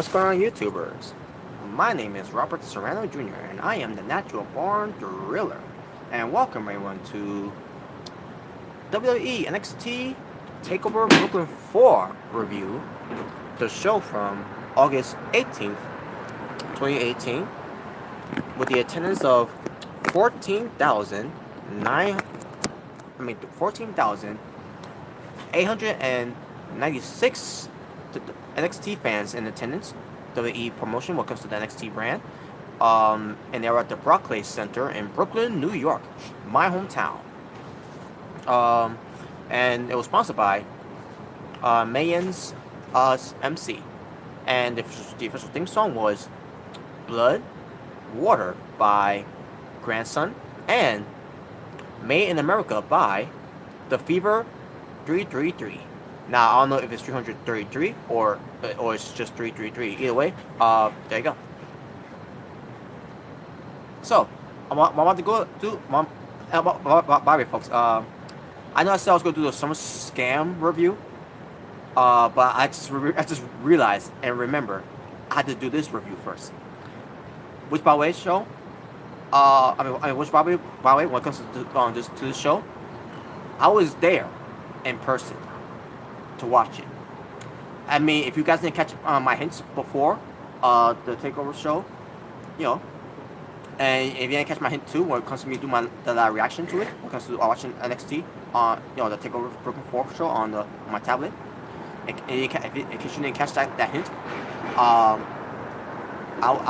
What's going on, YouTubers? My name is Robert Serrano Jr., and I am the Natural Born Driller. And welcome everyone to WWE NXT TAKEOVER Brooklyn 4 review, the show from August 18th, 2018, with the attendance of 14,896 NXT fans in attendance. WWE promotion when it comes to the NXT brand. And they were at the Barclays Center in Brooklyn, New York, my hometown. And it was sponsored by Mayans MC. And the official theme song was Blood, Water by Grandson, and Made in America by The Fever 333. Now, I don't know if it's 333 or it's just 333. Either way, there you go. So, I'm about to go do, by the way, folks, I know I said I was going to do the Summer Scam review, but I just realized and remember, I had to do this review first. Which, by the way, show, which, by the way, when it comes to this show, I was there in person to watch it. I mean, if you guys didn't catch my hints before the Takeover show, you know, and if you didn't catch my hint too when it comes to me doing the reaction to it, when it comes to watching NXT, you know, the Takeover Brooklyn 4 show on my tablet, in case you didn't catch that hint, I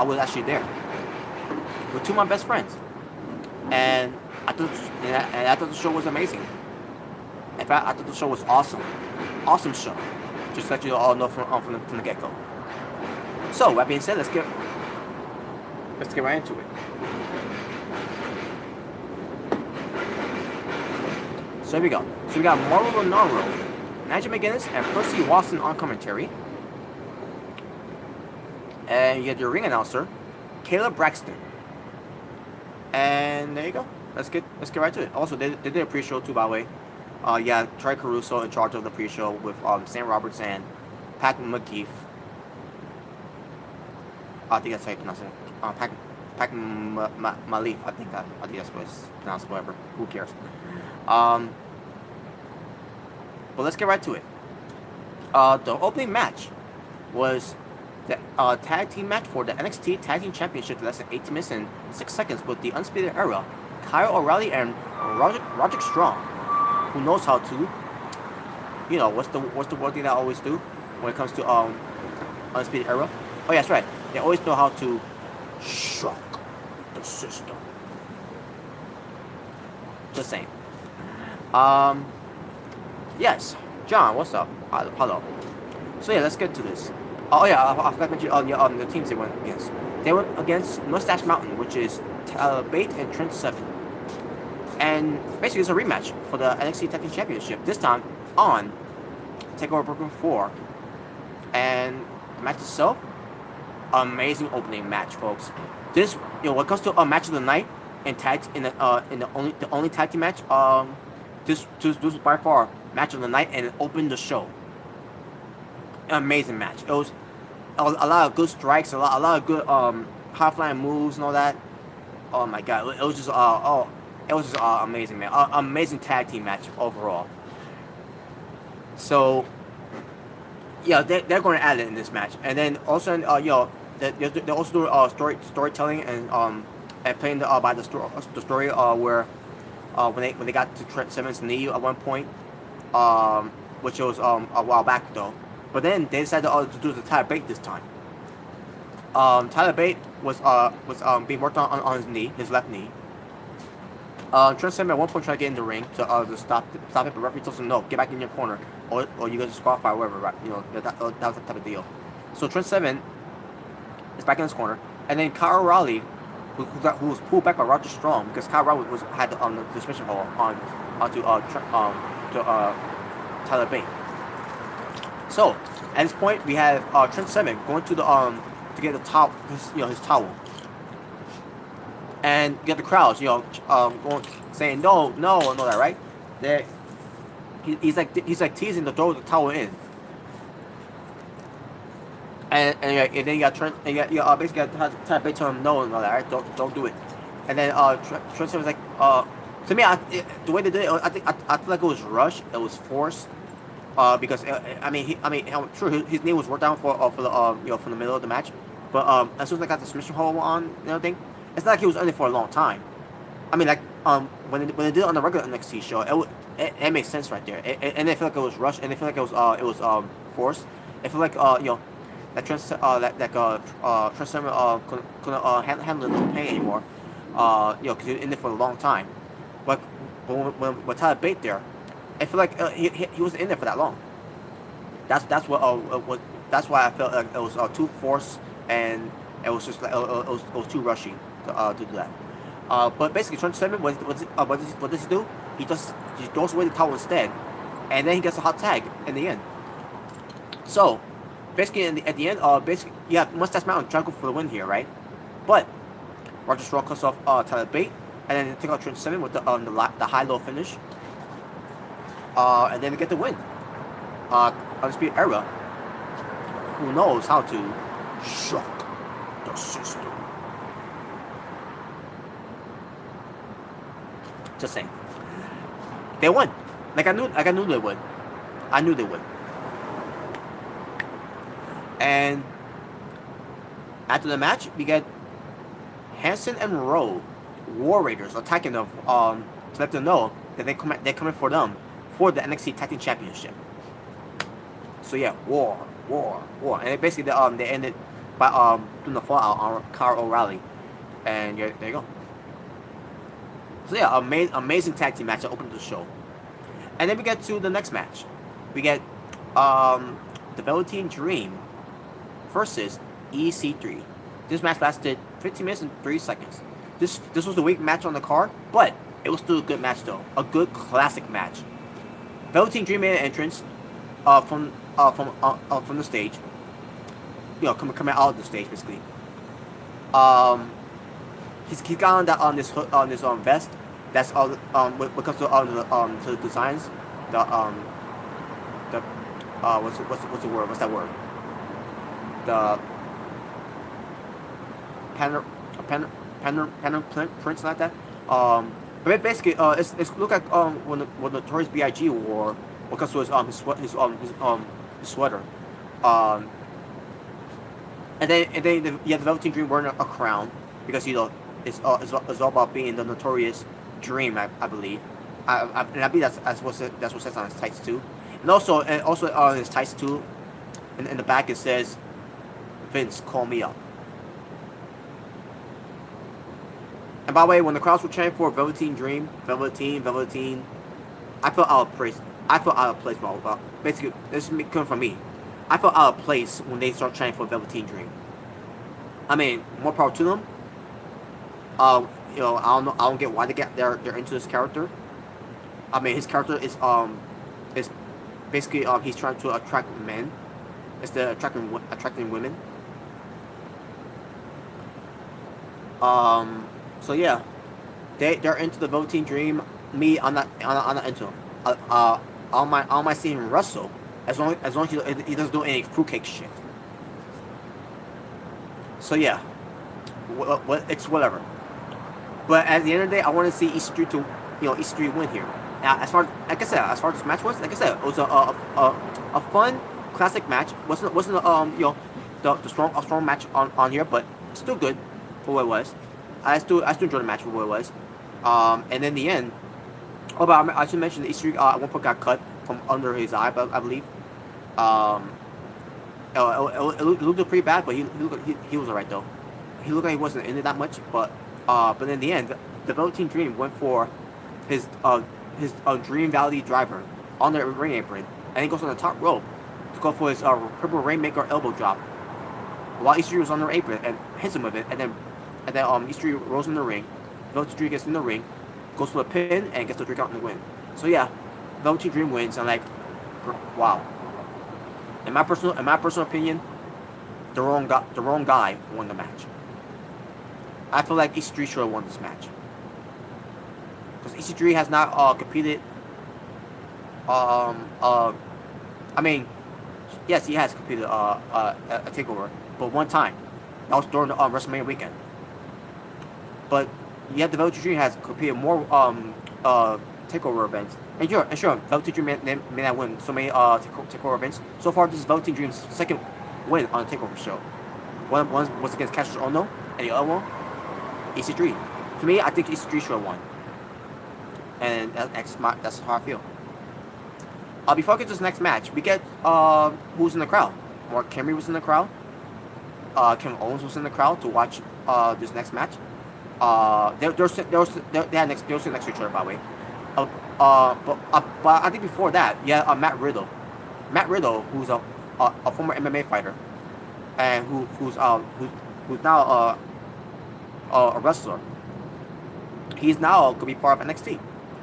was actually there with two of my best friends, and I thought the show was amazing. In fact, I thought the show was awesome. Awesome show. Just to let you all know from the get-go. So, with that being said, let's get right into it. So here we go. So we got Mauro Ranallo, Nigel McGuinness, and Percy Watson on commentary. And you have your ring announcer, Caleb Braxton. And there you go. Let's get right to it. Also, they did a pre-show too, by the way. Yeah, Troy Caruso in charge of the pre-show with Sam Roberts and Pat McGeef. I think that's how you pronounce it. Pat Malif. I think that's what it's pronounced. Whatever. Who cares? But let's get right to it. The opening match was the tag team match for the NXT Tag Team Championship, less than 18 minutes and 6 seconds, with the Undisputed Era, Kyle O'Reilly and Roderick Strong, who knows how to, you know, what's the one thing they always do when it comes to Undisputed Era? Oh yeah, that's right. They always know how to shock the system. Just saying. Yes, John, what's up? Hello. So yeah, let's get to this. Oh yeah, I forgot to mention the teams they went against. They went against Mustache Mountain, which is Tyler Bate and Trent Seven. And basically, it's a rematch for the NXT Tag Team Championship. This time on TakeOver Brooklyn 4. And the match itself, amazing opening match, folks. This, you know, when it comes to a match of the night and the only tag team match, this was by far match of the night, and it opened the show. An amazing match. It was a lot of good strikes, a lot of good high flying moves and all that. Oh my god, it was just it was just amazing, man. Amazing tag team match overall. So, yeah, they're going to add it in this match, and then also, you know, they also do storytelling and playing by the story where when they got to Trent Seven's knee at one point, which was a while back though, but then they decided to do the Tyler Bate this time. Tyler Bate was being worked on his knee, his left knee. Trent Seven at one point tried to get in the ring to stop it, but referee told him no, get back in your corner, or you guys disqualify, whatever, right? You know, that was the type of deal. So Trent Seven is back in his corner, and then Kyle O'Reilly, who was pulled back by Roger Strong because Kyle O'Reilly had the suspension hold onto Tyler Bate. So at this point, we have Trent Seven going to the to get the towel, his towel. And get the crowds, you know, going, saying no, and all that, right? He's like teasing to throw the towel in. and then you got Trent, and you basically got Tyler Bate tell him no and all that. Right? Don't do it. And then Trent was like, to me, the way they did it, I feel like it was rushed. It was forced. Because I'm sure his knee was worked down for the from the middle of the match, but as soon as I got the submission hold on and everything, it's not like he was in it for a long time. I mean, like when they did it on the regular NXT show, it makes sense right there. And I feel like it was rushed, and I feel like it was forced. I feel like that Trent Seven couldn't handle the pain anymore. Because he was in it for a long time. But when Tyler Bate there, I feel like he wasn't in there for that long. That's why I felt like it was too forced, and it was just like it was too rushy to do that. But basically, Trent Seven, what does he do? He throws away the towel instead, and then he gets a hot tag in the end. So basically, at the end, basically, yeah, Mustache Mountain trying to go for the win here, right? But Roger Strong cuts off Tyler Bate, and then they take out Trent Seven with the high-low finish. And then we get the win. Undisputed Era, who knows how to shock the system. Just saying. They won. I knew they would. I knew they would. And after the match, we get Hanson and Rowe, War Raiders, attacking them to let them know that they're coming for them for the NXT Tag Team Championship. So yeah, war, and basically they ended by doing the fallout on Kyle O'Reilly, and there you go. So yeah, amazing tag team match that opened the show, and then we get to the next match. We get the Velveteen Dream versus EC3. This match lasted 15 minutes and 3 seconds. This was the weak match on the card, but it was still a good match though, a good classic match. Velveteen Dream made an entrance from the stage. Coming out of the stage basically. He's got on this vest that's all when it comes to the designs. What's the word? What's that word? The panel prints like that. But basically, it's look like when the Notorious B.I.G. wore, because it was his sweater, and then the Velveteen Dream wearing a crown because it's all about being the Notorious Dream, I believe, and I believe that's what says on his tights too, and also on his tights too, in the back it says, "Vince, call me up." And by the way, when the crowds were chanting for Velveteen Dream, Velveteen, I felt out of place. But basically, this is coming from me. I felt out of place when they start chanting for Velveteen Dream. I mean, more power to them. I don't get why they're into this character. I mean, his character is basically he's trying to attract men instead of attracting women. So yeah, they're into the Velveteen Dream. Me, I'm not into him. I don't mind seeing him wrestle as long as he doesn't do any fruitcake shit. So yeah, it's whatever. But at the end of the day, I want to see EC3 win here. Now, as far as this match was, like I said, it was a fun classic match. wasn't the strong match on here, but still good for what it was. I still enjoyed the match for what it was. And in the end, but I should mention the EC3 at one point got cut from under his eye, I believe. It looked pretty bad, but he was alright though. He looked like he wasn't in it that much, but in the end, the Velveteen Dream went for his Dream Valley driver on the ring apron, and he goes on the top rope to go for his Purple Rainmaker elbow drop, while EC3 was on the apron and hits him with it, and then EC3 rolls in the ring. Velveteen Dream gets in the ring, goes for a pin, and gets the 3 count in the win. So yeah, Velveteen Dream wins. I'm like, wow. In my personal opinion, the wrong guy won the match. I feel like EC3 should have won this match, because EC3 has not competed. I mean, Yes, he has competed a takeover, but one time. That was during the WrestleMania weekend. But yet the Velveteen Dream has competed more takeover events. And sure, Velveteen Dream may not win so many takeover events. So far, this is Velveteen Dream's second win on a takeover show. One was against Cassius Ohno, and the other one, EC3. To me, I think EC3 should have won. And that's how I feel. Before I get to this next match, we get who's in the crowd. Mark Henry was in the crowd. Kevin Owens was in the crowd to watch this next match. They were sitting next to each other, by the way. But I think before that, yeah, Matt Riddle. Matt Riddle, who's a former MMA fighter, and who's now a wrestler. He's now gonna be part of NXT.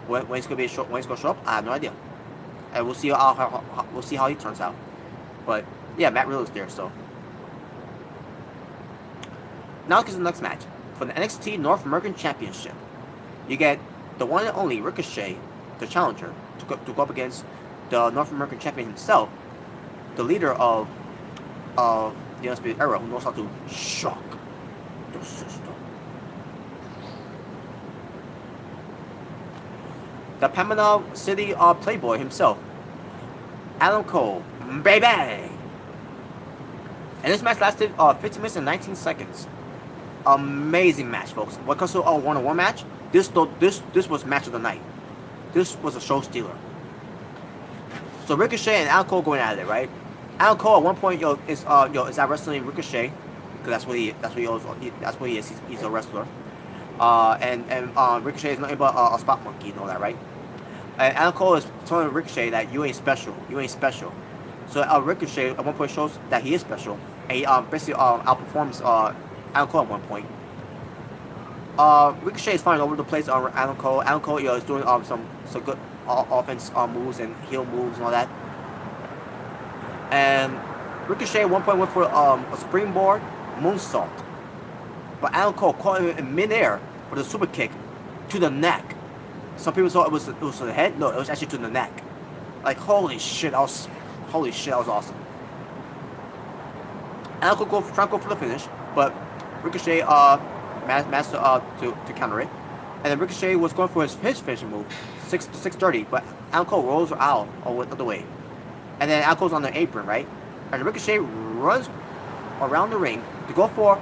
When he's gonna show up, I have no idea. And we'll see how he turns out. But yeah, Matt Riddle's there, so. Now get to the next match. For the NXT North American Championship, you get the one and only Ricochet, the challenger, to go up against the North American champion himself, the leader of the Undisputed Era, who knows how to shock the system. The Panama City Playboy himself, Adam Cole, baby! And this match lasted 15 minutes and 19 seconds. Amazing match, folks. When it comes to a one-on-one match, this was match of the night. This was a show stealer. So Ricochet and Adam Cole going at it, right? Adam Cole at one point is out wrestling Ricochet, because that's what he is. He's a wrestler. And Ricochet is nothing but a spot monkey and all that, right? And Adam Cole is telling Ricochet that you ain't special. You ain't special. So Ricochet at one point shows that he is special, and he basically outperforms Adam Cole at one point. Ricochet is flying over the place on Adam Cole. Adam Cole is doing some good offense moves and heel moves and all that. And Ricochet at one point went for a springboard moonsault, but Adam Cole caught him in midair with a super kick to the neck. Some people thought it was to the head. No, it was actually to the neck. Like holy shit, that was awesome. Adam Cole trying to go for the finish, but Ricochet managed to counter it. And then Ricochet was going for his finishing move, 630, but Adam Cole rolls out the other way. And then Adam Cole's on the apron, right? And Ricochet runs around the ring to go for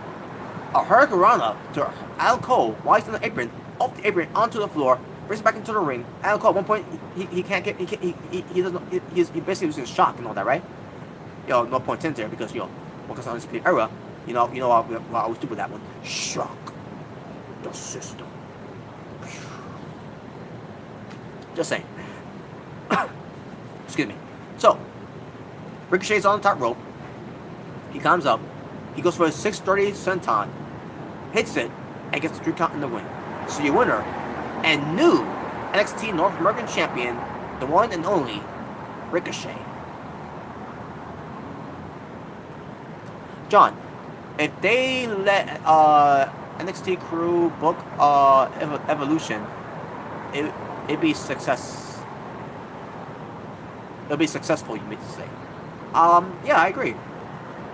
a hurricanrana to Adam Cole while he's on the apron, off the apron onto the floor, brings back into the ring. Adam Cole at one point he basically was in shock and all that, right? No point in there because because on this era, I was stupid with that one. Shock the system. Just saying. Excuse me. So, Ricochet's on the top rope. He comes up. He goes for a 630 senton, hits it, and gets the 3 count in the win. So your winner and new NXT North American Champion, the one and only Ricochet. John, if they let NXT crew book Evolution, it'd be success. It'll be successful, you mean to say? Yeah, I agree.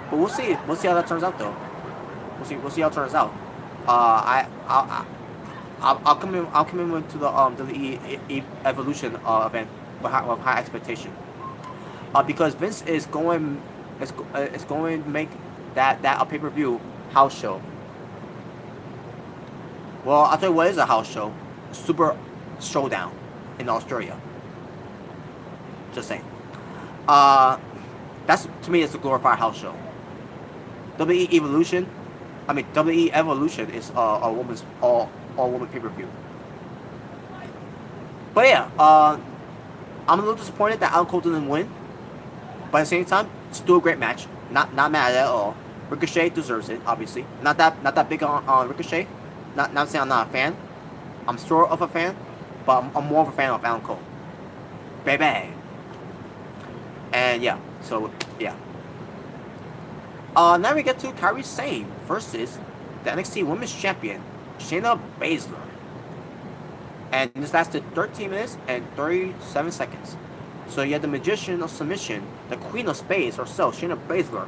But we'll see. We'll see how that turns out, though. We'll see how it turns out. I'll come in to the Evolution event with high expectation. Because Vince is going to make that a pay-per-view house show. Well, I'll tell you what is a house show. Super Showdown in Australia. Just saying. That's, to me, it's a glorified house show. WWE Evolution is a woman's all-woman pay-per-view. But yeah, I'm a little disappointed that Adam Cole didn't win. But at the same time, still a great match. Not mad at it at all. Ricochet deserves it, obviously. Not that big on Ricochet. Not saying I'm not a fan. I'm sort of a fan, but I'm more of a fan of Adam Cole. Baby. And yeah, so yeah. Now we get to Kairi Sane versus the NXT Women's Champion, Shayna Baszler. And this lasted 13 minutes and 37 seconds. So you had the Magician of Submission, the Queen of Spades herself, Shayna Baszler,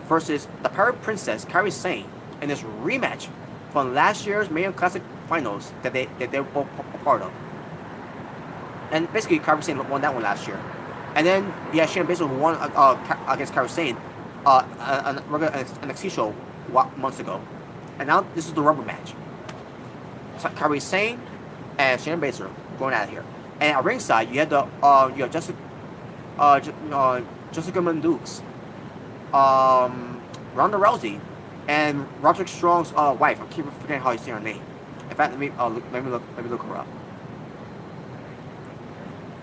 versus the Pirate Princess, Kairi Sane, in this rematch from last year's Mayhem Classic Finals that they were both a part of. And basically, Kairi Sane won that one last year. And then yeah, Shayna Baszler who won against Kairi Sane a regular NXT show months ago. And now this is the rubber match. So Kairi Sane and Shayna Baszler going out of here. And at ringside, you had Jessica Mendukes, Ronda Rousey, and Roderick Strong's wife. I keep forgetting how you say her name. In fact, let me look her up.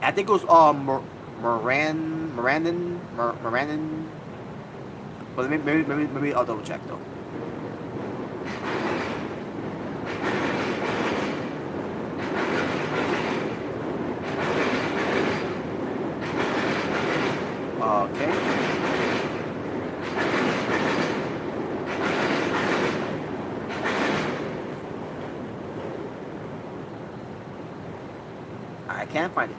I think it was Mirandon. But maybe I'll double check though. Okay. I can't find it.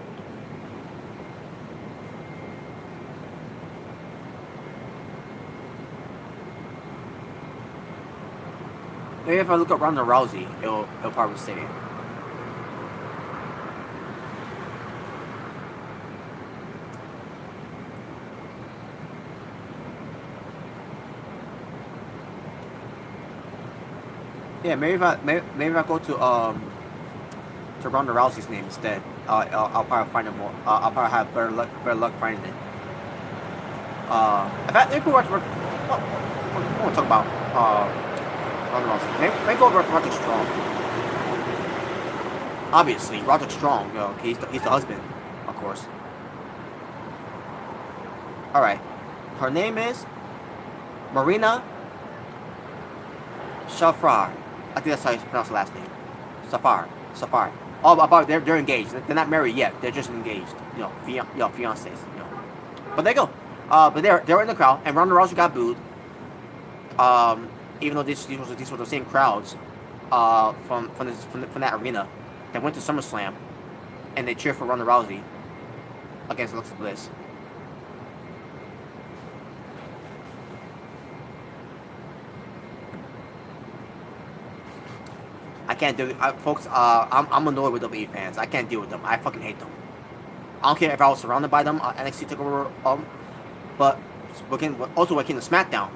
Maybe if I look up Ronda Rousey, it'll probably say it. Yeah, maybe if I go to Ronda Rousey's name instead, I'll probably find it more. I'll probably have better luck finding it. In fact, maybe we'll talk about Ronda Rousey. Maybe go over Roderick Strong. Obviously, Roderick Strong. You know, he's the husband, of course. All right, her name is Marina Shafrar. I think that's how you pronounce the last name. Safari. Oh, about they're engaged. They're not married yet. They're just engaged. You know, fiancés. You know. But there you go. But they're in the crowd, and Ronda Rousey got booed. Even though these were the same crowds, from that arena, that went to SummerSlam, and they cheered for Ronda Rousey against Alexa Bliss. I can't do it, folks. I'm annoyed with WWE fans. I can't deal with them. I fucking hate them. I don't care if I was surrounded by them on NXT TakeOver, but also when it came to SmackDown,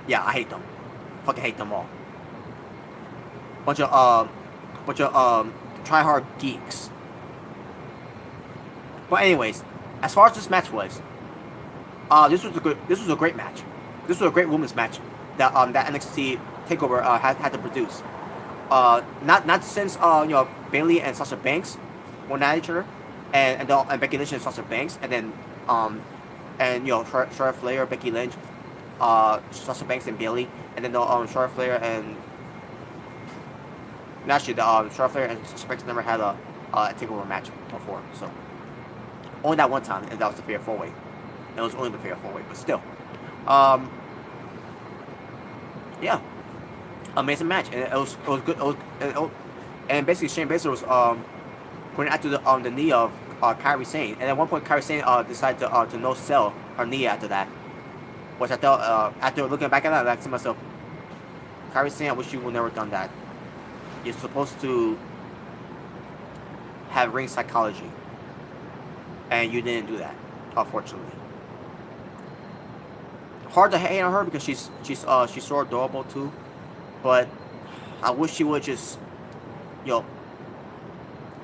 yeah, I hate them. Fucking hate them all. Bunch of try-hard geeks. But anyways, as far as this match was, this was a great match. This was a great women's match that NXT TakeOver had to produce. Not since Bayley and Sasha Banks went at each other, and Becky Lynch and Sasha Banks, and then Charlotte Flair, Becky Lynch, Sasha Banks and Bayley, and then Charlotte Flair and actually Charlotte Flair and Sasha Banks never had a TakeOver match before, so only that one time, and that was the Fatal 4-Way. It was only the Fatal 4-Way, but still, yeah. Amazing match, and it was good. And basically, Shayna Baszler was pointing out to the knee of Kairi Sane, and at one point, Kairi Sane decided to no sell her knee after that, which I thought after looking back at that, I thought to myself, Kairi Sane, I wish you would never done that. You're supposed to have ring psychology, and you didn't do that, unfortunately. Hard to hate on her because she's so adorable too. But I wish she would just,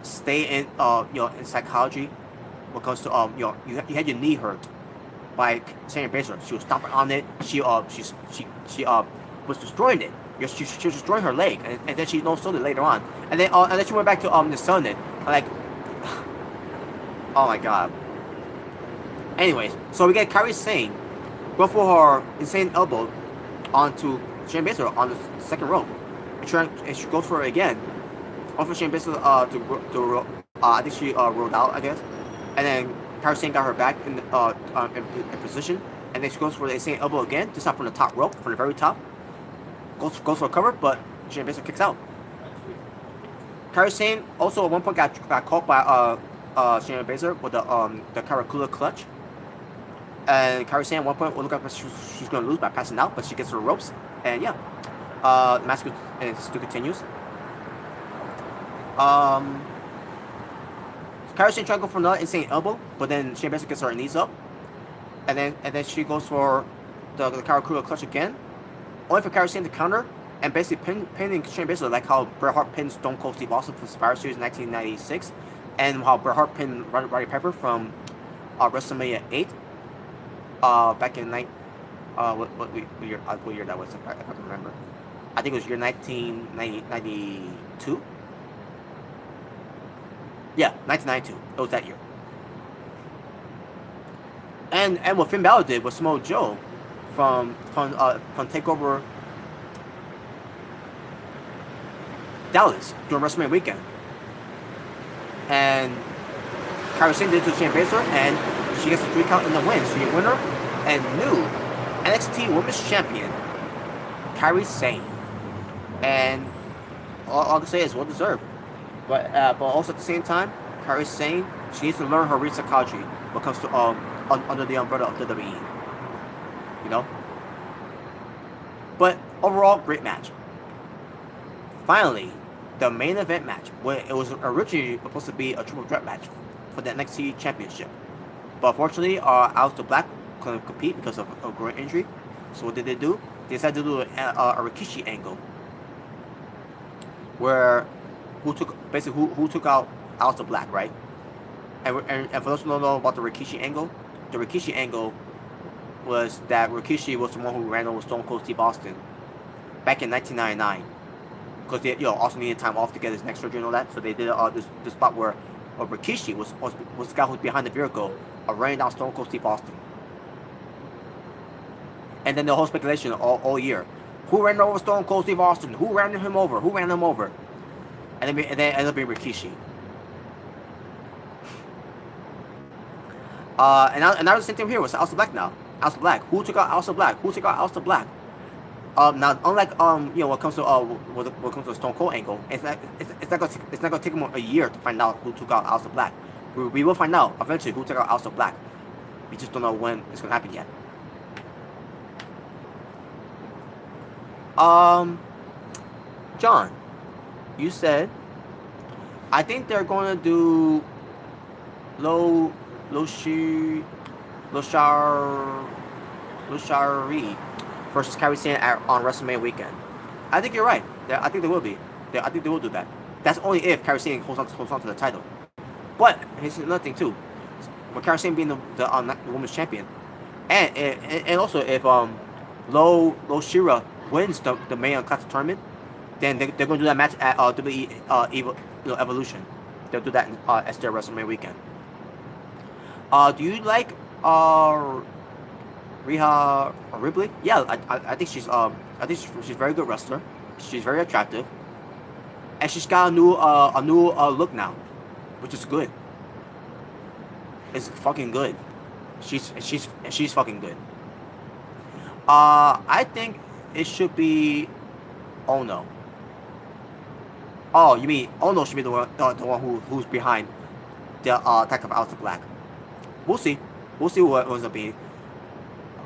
stay in, in psychology. When it comes to, you had your knee hurt by Shayna Baszler. She was stomping on it. She was destroying it. She was destroying her leg, and then she no-sold it later on. And then she went back to the sun it. Like, oh my god. Anyways, so we get Kairi Sane go for her insane elbow onto Shayna Baszler on the second rope. And she goes for it again. Over Shayna Baszler I think she rolled out, I guess. And then Kairi Sane got her back in position. And then she goes for the insane elbow again. This time from the top rope, from the very top. Goes for a cover, but Shayna Baszler kicks out. Kairi Sane also at one point got caught by Shayna Baszler with the Karakula clutch. And Kairi Sane at one point will look like she's going to lose by passing out, but she gets her ropes. And yeah, the match still continues. Kairi Sane trying to go for another insane elbow, but then Shayna Baszler gets her knees up. And then she goes for the Karakula clutch again. Only for Kairi Sane to counter and basically pinning Shayna Baszler, like how Bret Hart pinned Stone Cold Steve Austin from Survivor Series in 1996. And how Bret Hart pinned Roddy Piper from WrestleMania 8. Back in what year that was, if I can remember. I think it was year 1992. Yeah, 1992. It was that year. And what Finn Balor did was Samoa Joe from TakeOver Dallas during WrestleMania weekend. And Kairi Sane did it to Shayna Baszler, and she gets a 3 count in the win. So your winner and new NXT Women's Champion, Kairi Sane. And all I can say is well deserved. But also at the same time, Kairi Sane, she needs to learn her Risa Kaji when it comes to under the umbrella of WWE. You know? But overall, great match. Finally, the main event match, where it was originally supposed to be a triple threat match for the NXT Championship. But unfortunately, Aleister Black couldn't compete because of a groin injury. So what did they do? They decided to do a Rikishi angle, where who took out Aleister Black, right? And for those who don't know about the Rikishi angle was that Rikishi was the one who ran over Stone Cold Steve Austin back in 1999. Because they also needed time off to get his neck surgery and all that, so they did this spot where Rikishi was the guy who was behind the vehicle, running down Stone Cold Steve Austin. And then the whole speculation all year, who ran over Stone Cold Steve Austin? Who ran him over? And then it ended up being Rikishi. And now the same thing here with Aleister Black now. Aleister Black. Who took out Aleister Black? Now, unlike when it comes to Stone Cold angle, it's not gonna take him a year to find out who took out Aleister Black. We will find out eventually who took out Aleister Black. We just don't know when it's gonna happen yet. John, you said I think they're gonna do Loshari versus Kairi Sane on WrestleMania weekend. I think you're right. I think they will be. I think they will do that. That's only if Kairi Sane holds on to the title. But here's another thing too. With Kairi Sane being the women's champion, and also if Loshira wins the main classic tournament, then they're going to do that match at WWE Evolution. They'll do that at their WrestleMania weekend. Do you like Rhea Ripley? Yeah, I think she's a very good wrestler. She's very attractive, and she's got a new look now, which is good. It's fucking good. She's fucking good. I think it should be Ono. Oh, you mean Ono should be the one who's behind the attack of Aleister Black. We'll see. We'll see what it ends up being.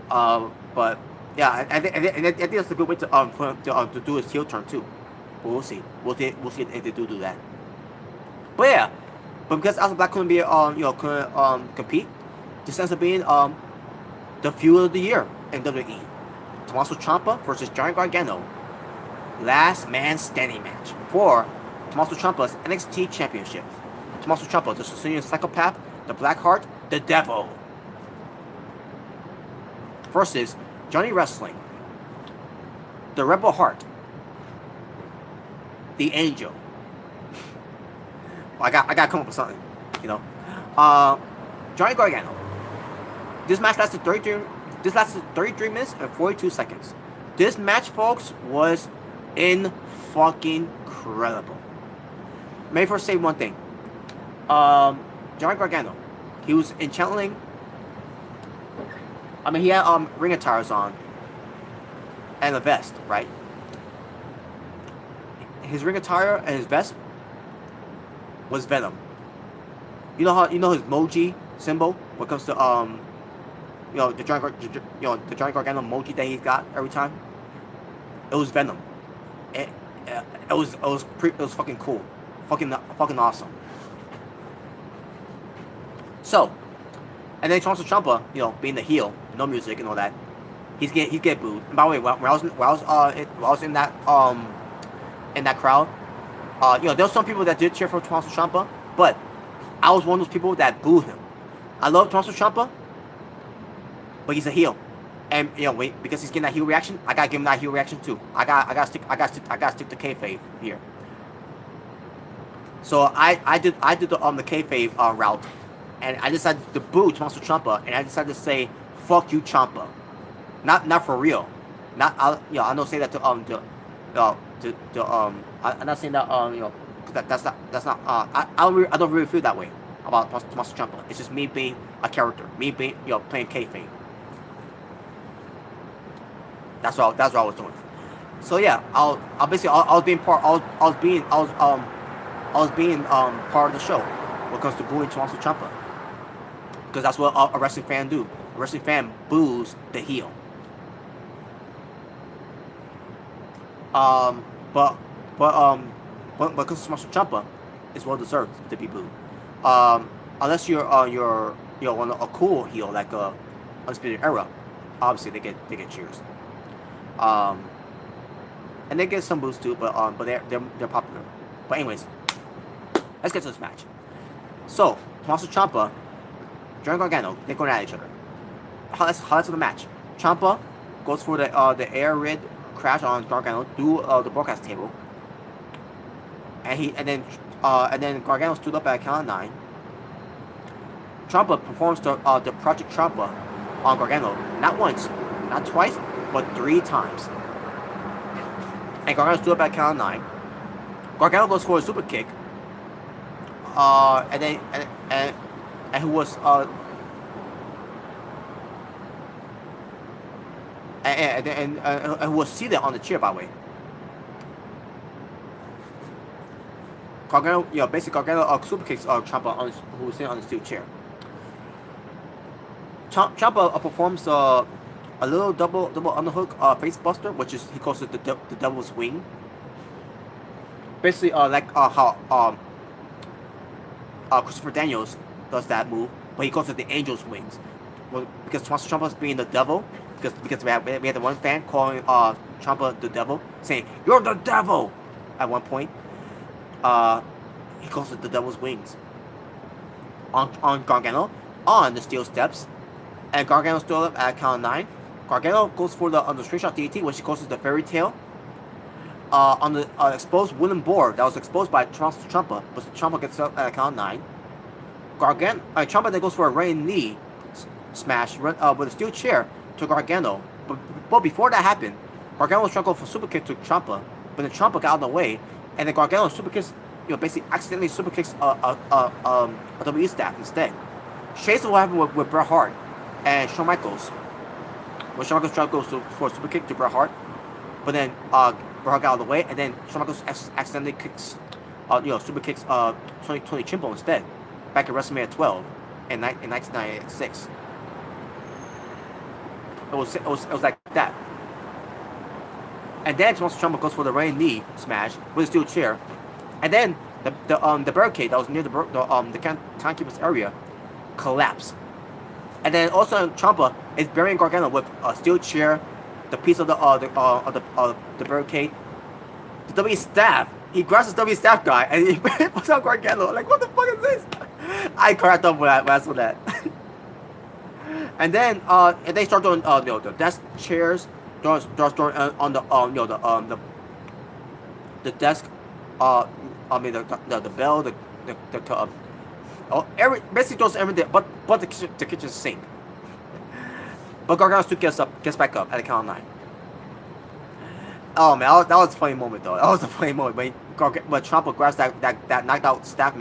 But yeah, I think that's a good way to do his heel turn too. But we'll see. We'll see if they do that. But yeah, but because Aleister Black couldn't be couldn't compete, this ends up being the feud of the year in WWE. Tommaso Ciampa versus Johnny Gargano. Last man standing match for Tommaso Ciampa's NXT Championship. Tommaso Ciampa, the Sicilian psychopath, the Blackheart, the Devil, versus Johnny Wrestling, the Rebel Heart, the Angel. I gotta come up with something, you know. Johnny Gargano. This match lasted 33 minutes and 42 seconds. This match, folks, was fucking incredible. May I first say one thing. Johnny Gargano, he was in channeling. I mean, he had ring attires on and a vest, right? His ring attire and his vest was Venom. You know how his emoji symbol when it comes to the Johnny Gargano emoji that he's got every time. It was Venom. It it was fucking cool, fucking awesome. So, and then Tommaso Ciampa, being the heel, no music and all that, he's get booed. And by the way, when I was in that crowd, there were some people that did cheer for Tommaso Ciampa, but I was one of those people that booed him. I love Tommaso Ciampa, but he's a heel, and because he's getting that heel reaction, I gotta give him that heel reaction too. I gotta stick to kayfabe here. So I did the kayfabe route, and I decided to boo Tommaso Ciampa, and I decided to say fuck you Ciampa, not for real, I don't say that to I'm not saying that that's not I don't really feel that way about Tommaso Ciampa. It's just me being a character, me being playing kayfabe. That's what I was doing. So yeah, I was being part of the show when it comes to booing Tommaso Ciampa, because that's what a wrestling fan do. A wrestling fan boos the heel. But because Tommaso Ciampa is well deserved to be booed. Unless you're one a cool heel like Undisputed Era, obviously they get cheers. And they get some boosts too, but they're popular. But anyways, let's get to this match. So Tommaso Ciampa, Johnny Gargano, they're going at each other. Highlights of the match: Ciampa goes for the air raid crash on Gargano through the broadcast table, and then Gargano stood up at a count of 9. Ciampa performs the Project Ciampa on Gargano, not once, not twice, but 3 times. And Gargano stood up at a count of 9. Gargano goes for a super kick, and who was and who was seated on the chair, by the way. Gargano, basically Gargano super kicks Ciampa who was sitting on the steel chair. Ciampa performs a little double underhook face buster, which is he calls it the devil's wing. Basically, like how Christopher Daniels does that move, but he calls it the angel's wings. Well, because Tommaso Ciampa's being the devil, because we had the one fan calling Ciampa the devil, saying "You're the devil" at one point. He calls it the devil's wings on Gargano on the steel steps, and Gargano stood up at count 9. Gargano goes for the straight shot DDT, which he calls the fairy tale, on the exposed wooden board that was exposed by Ciampa, but Ciampa gets up at count 9. Ciampa then goes for a running knee smash with a steel chair to Gargano, but before that happened, Gargano was trying to go for super kick to Ciampa, but then Ciampa got out of the way, and then Gargano super kicks, basically accidentally super kicks a WWE staff instead. Shades of what happened with Bret Hart and Shawn Michaels. When Shawn Michaels tried to go for a super kick to Bret Hart, but then Bret Hart got out of the way, and then Shawn Michaels accidentally kicks, super kicks Tony Chimbo instead, back at WrestleMania 12 in 1996. It was like that. And then Tommaso Ciampa goes for the running knee smash with a steel chair, and then the barricade that was near the timekeeper's area collapsed. And then also Ciampa is burying Gargano with a steel chair, the piece of the barricade. The W staff. He grabs the W staff guy and he puts out Gargano. Like, what the fuck is this? I cracked up when I saw that. And then they start doing the desk chairs. Doors on the desk. The bell. Basically does everything but the kitchen sink. But Gargano still gets back up at the count of 9. Oh man, that was a funny moment though. That was a funny moment when Ciampa grabs that knocked out staff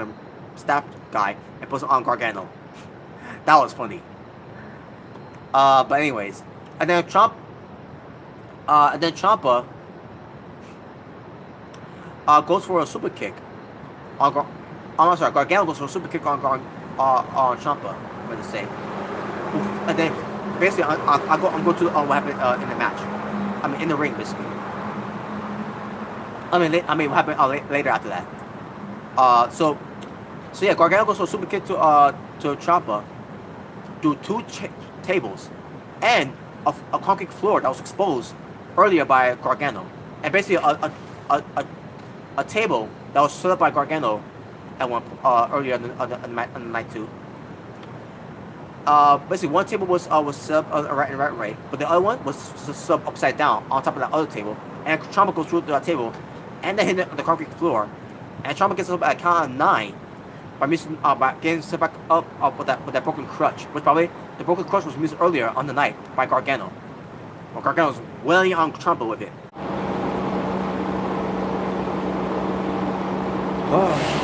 guy and puts him on Gargano. That was funny. But anyways, and then Ciampa goes for a super kick on I'm sorry, Gargano goes for a super kick on Ciampa, let's say. And then basically I'm going to what happened in the match. I mean in the ring basically. I mean what happened later after that. So yeah, Gargano goes for a super kick to Ciampa through two tables and a concrete floor that was exposed earlier by Gargano, and basically a table that was set up by Gargano at one earlier on the night too. Basically one table was set up right way, but the other one was set up upside down on top of that other table, and Ciampa goes through that table, and then hit the concrete floor, and Ciampa gets up at count of 9 by getting set back up with that broken crutch, which probably the broken crutch was used earlier on the night by Gargano. Well, Gargano was wailing on Ciampa with it. Oh.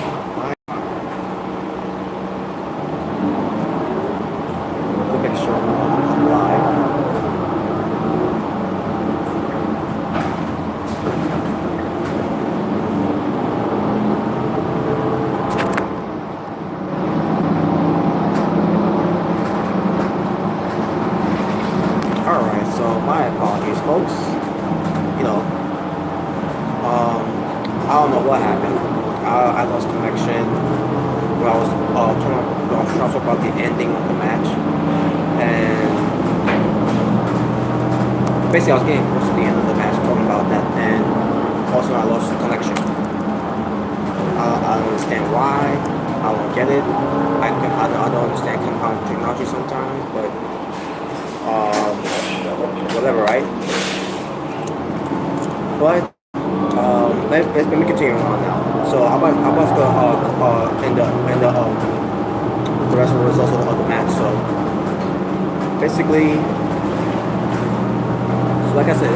I don't know what happened. I lost connection when I was talking about the ending of the match, and basically I was getting close to the end of the match talking about that, and also I lost connection. I don't understand why. I don't get it. I don't understand compound technology sometimes, but whatever, right? But let me continue on now. So I'm about to go end the rest of the results of the match. So basically, so like I said,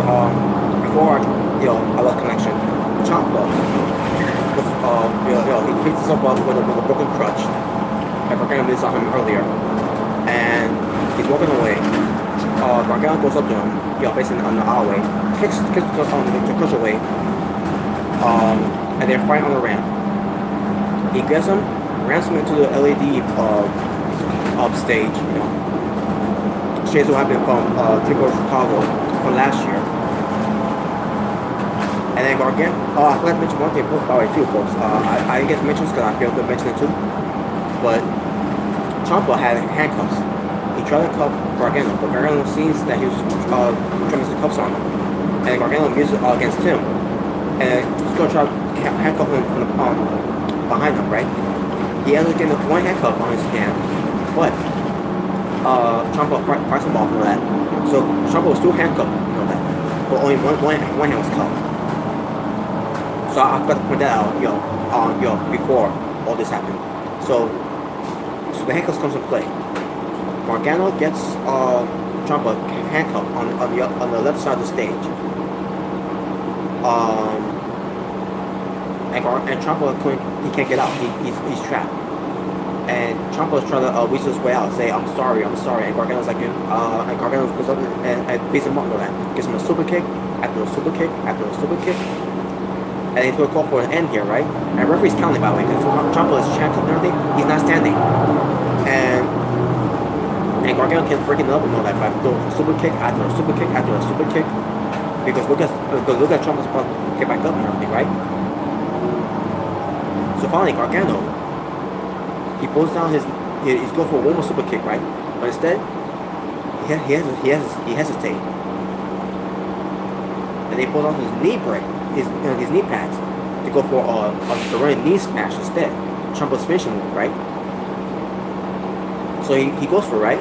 before I lost connection, Ciampa he picks himself up with a broken crutch. Gargano missed on him earlier, and he's walking away. Gargano goes up to him, basically on the alleyway, kicks the crutch away. And they're fighting on the ramp. He gets him, ramps him into the LED upstage, Shows what happened from TakeOver Chicago from last year. And then Gargano, I forgot to mention one thing by the way too, folks. I didn't get to mention this because I failed to mention it too. But Ciampa had handcuffs. He tried to cuff Gargano, but Gargano sees that he was trying to use the cuffs on him. And Gargano uses it against him. And he's going to try to handcuff him from the behind him, right? He ends up getting one handcuff on his hand, but Ciampa fights him off for that. So Ciampa was still handcuffed, that, but only one hand was cuffed. So I've got to point that out, before all this happened. So the handcuffs comes into play. Gargano gets Ciampa handcuffed on the left side of the stage. And Ciampa he can't get out. He's trapped. And Ciampa's trying to weasel his way out, say I'm sorry. And Gargano's like, and Gargano goes up and beats him up with that. Gives him a super kick after a super kick after a super kick. And he's going to call for an end here, right? And the referee's counting by the way because Ciampa is handcuffed and everything. He's not standing. And Gargano can't break it up and all that by doing a super kick after a super kick after a super kick. Because look at Ciampa's about to get back up and everything, right? So finally, Gargano, he pulls down he's going for one more super kick, right? But instead, he hesitates, and he pulls out his knee break, his knee pads, to go for a running knee smash instead. Ciampa's finishing move, right? So he goes for it, right?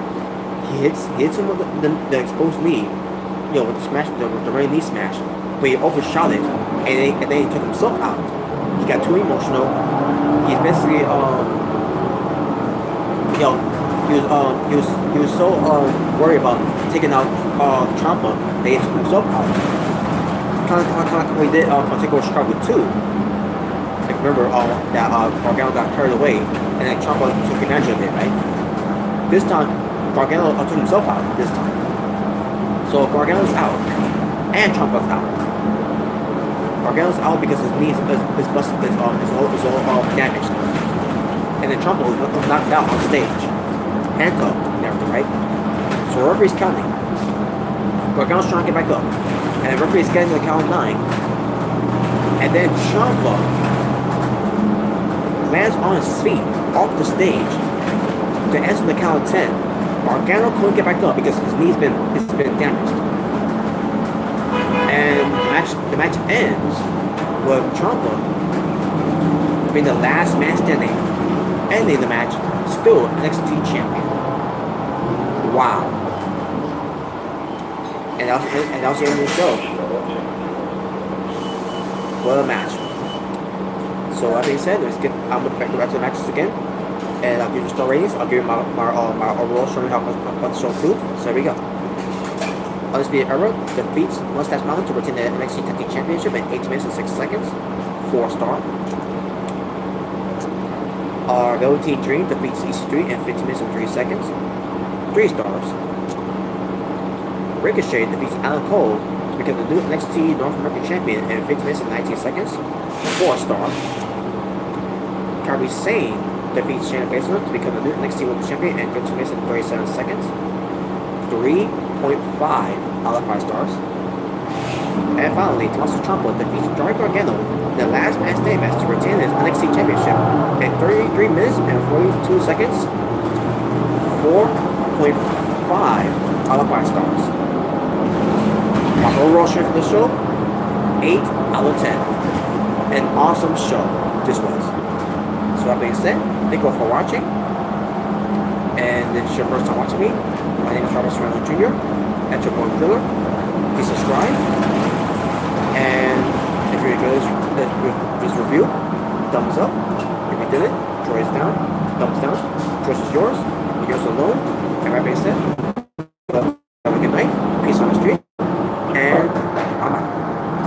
He hits him with the exposed knee, with the smash, the running knee smash, but he overshot it, and then he took himself out. He got too emotional. He's basically he was so worried about taking out Ciampa that he took himself out. Kind of like what he did on TakeOver Chicago 2. If you remember that Gargano got carried away and then Ciampa took advantage of it, right? This time Gargano took himself out. This time, so Gargano's out and Ciampa's out. Gargano's out because his knee is all damaged. And and then Ciampa was knocked out on stage, handcuffed and everything, right? So the referee's counting. Gargano's trying to get back up, and the referee's getting to the count of 9, and then Ciampa lands on his feet off the stage to answer the count of 10. Gargano couldn't get back up because his knee's been damaged. And the match ends with Ciampa being the last man standing, ending the match, still NXT champion. Wow. And that was the end of the show. What a match. So that being said, I'm going to go back to the matches again. And I'll give you star ratings. I'll give you my overall showing how about the show too. So here we go. Undisputed Era defeats Mustache Mountain to retain the NXT Tag Team Championship in 8 minutes and 6 seconds. 4 star. Velveteen Dream defeats EC3 in 15 minutes and 3 seconds. 3 stars. Ricochet defeats Alan Cole to become the new NXT North American Champion in 15 minutes and 19 seconds. 4 star. Kairi Sane defeats Shayna Baszler to become the new NXT Women's Champion in 15 minutes and 37 seconds. 3.5 out of 5 stars. And finally, Tommaso Ciampa defeats Johnny Gargano in the last man standing match to retain his NXT Championship in 33 minutes and 42 seconds. 4.5 out of 5 stars. My overall strength for the show, 8 out of 10. An awesome show this was. So that being said, thank you all for watching. And if it's your first time watching me, my name is Robert Serrano Jr. At your boy Driller. Please subscribe. And if you enjoyed this review, thumbs up. If you did it, choice down. Thumbs down. Choice is yours. Yours alone.